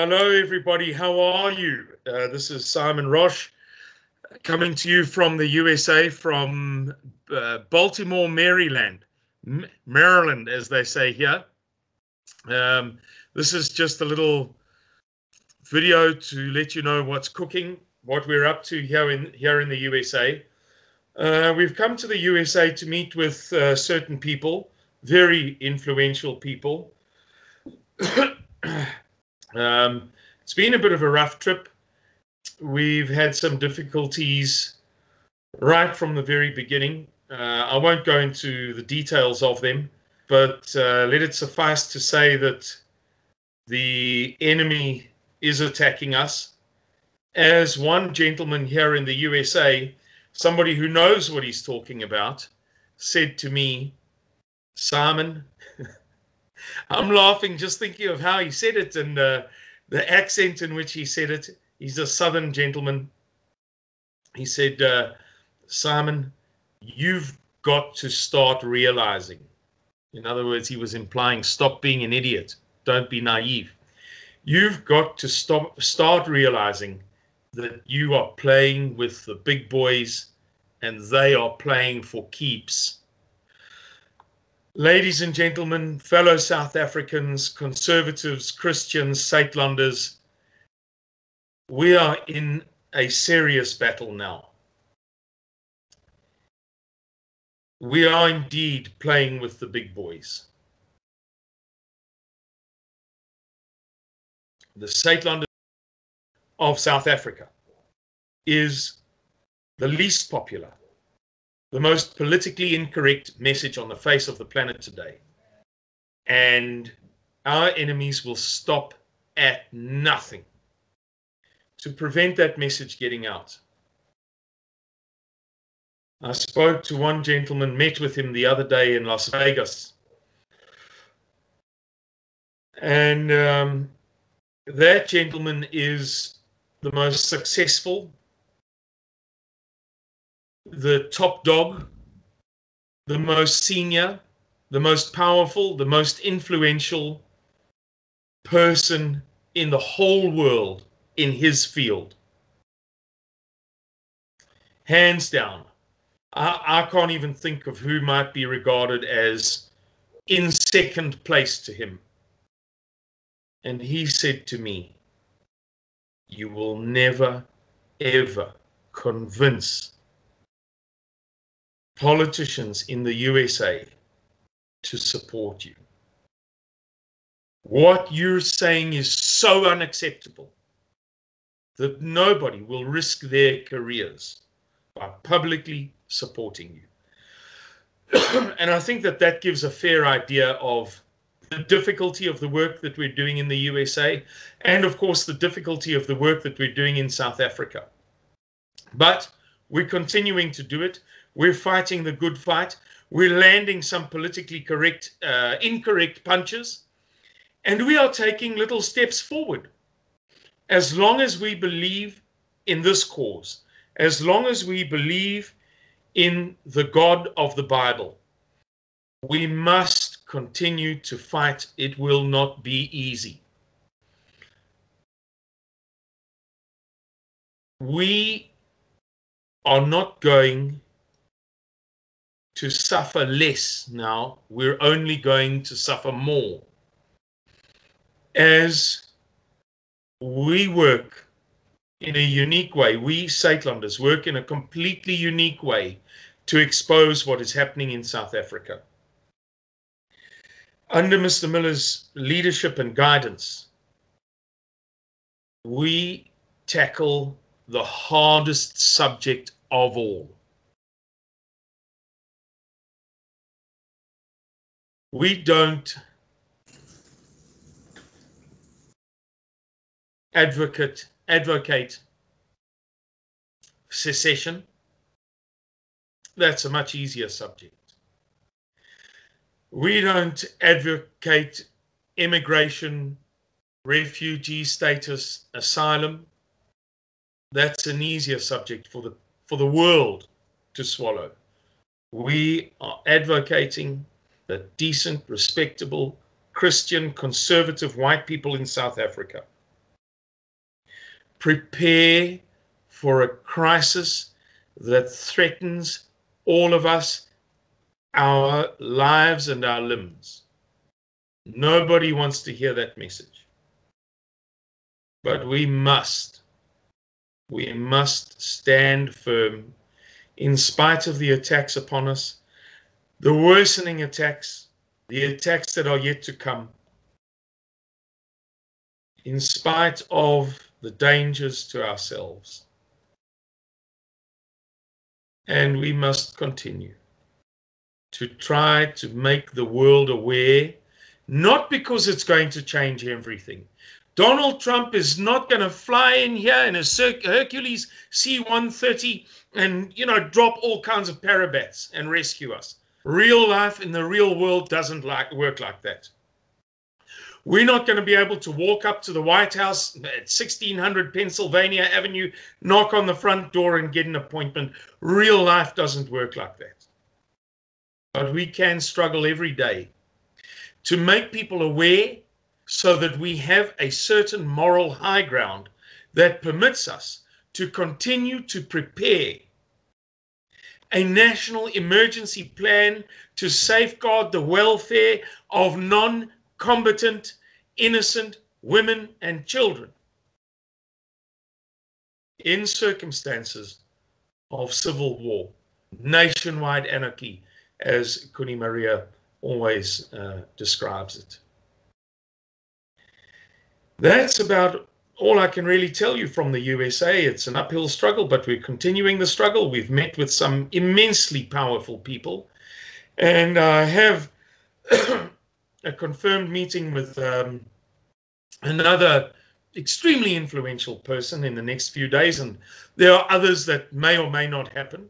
Hello, everybody. How are you? This is Simon Roche coming to you from the USA, from Baltimore, Maryland, Maryland, as they say here. This is just a little video to let you know what's cooking, what we're up to here in the USA. We've come to the USA to meet with certain people, very influential people. It's been a bit of a rough trip. We've had some difficulties right from the very beginning. I won't go into the details of them, but let it suffice to say that the enemy is attacking us. As one gentleman here in the USA, somebody who knows what he's talking about, said to me, Simon, I'm laughing just thinking of how he said it and the accent in which he said it. He's a Southern gentleman. He said, Simon, you've got to start realizing. In other words, he was implying, stop being an idiot. Don't be naive. You've got to start realizing that you are playing with the big boys and they are playing for keeps. Ladies and gentlemen, fellow South Africans, conservatives, Christians, Suidlanders, we are in a serious battle now. We are indeed playing with the big boys. The Suidlanders of South Africa is the least popular, the most politically incorrect message on the face of the planet today. And our enemies will stop at nothing to prevent that message getting out. I spoke to one gentleman, met with him the other day in Las Vegas. And that gentleman is the most successful, the top dog, the most senior, the most powerful, the most influential person in the whole world in his field. Hands down. I can't even think of who might be regarded as in second place to him. And he said to me, you will never, ever convince politicians in the USA to support you. What you're saying is so unacceptable that nobody will risk their careers by publicly supporting you. And I think that that gives a fair idea of the difficulty of the work that we're doing in the USA, and of course the difficulty of the work that we're doing in South Africa. But we're continuing to do it. We're fighting the good fight. We're landing some politically correct, incorrect punches, and we are taking little steps forward. As long as we believe in this cause, as long as we believe in the God of the Bible, we must continue to fight. It will not be easy. We are not going to suffer less now. We're only going to suffer more. As we work in a unique way, we Suidlanders work in a completely unique way to expose what is happening in South Africa. Under Mr. Miller's leadership and guidance, we tackle the hardest subject of all. We don't advocate secession. That's a much easier subject. We don't advocate immigration, refugee status, asylum. That's an easier subject for the world to swallow. We are advocating the decent, respectable, Christian, conservative white people in South Africa. prepare for a crisis that threatens all of us, our lives and our limbs. Nobody wants to hear that message. But we must stand firm in spite of the attacks upon us, the worsening attacks, the attacks that are yet to come, in spite of the dangers to ourselves. And we must continue to try to make the world aware, not because it's going to change everything. Donald Trump is not going to fly in here in a Hercules C-130 and, drop all kinds of parabats and rescue us. Real life in the real world doesn't work like that. We're not going to be able to walk up to the White House at 1600 Pennsylvania Avenue, knock on the front door and get an appointment. Real life doesn't work like that. But we can struggle every day to make people aware so that we have a certain moral high ground that permits us to continue to prepare a national emergency plan to safeguard the welfare of non-combatant, innocent women and children in circumstances of civil war, nationwide anarchy, as Kuni Maria always describes it. That's about all I can really tell you from the USA. It's an uphill struggle, but we're continuing the struggle. We've met with some immensely powerful people, and I have a confirmed meeting with another extremely influential person in the next few days, and there are others that may or may not happen.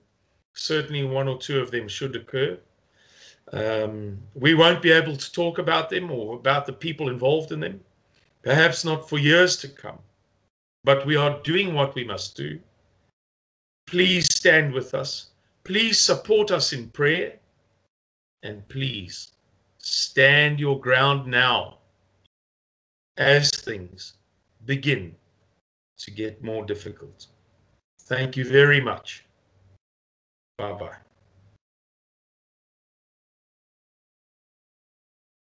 Certainly one or two of them should occur. We won't be able to talk about them or about the people involved in them, perhaps not for years to come, but we are doing what we must do. Please stand with us. Please support us in prayer, and please stand your ground now as things begin to get more difficult. Thank you very much. Bye-bye.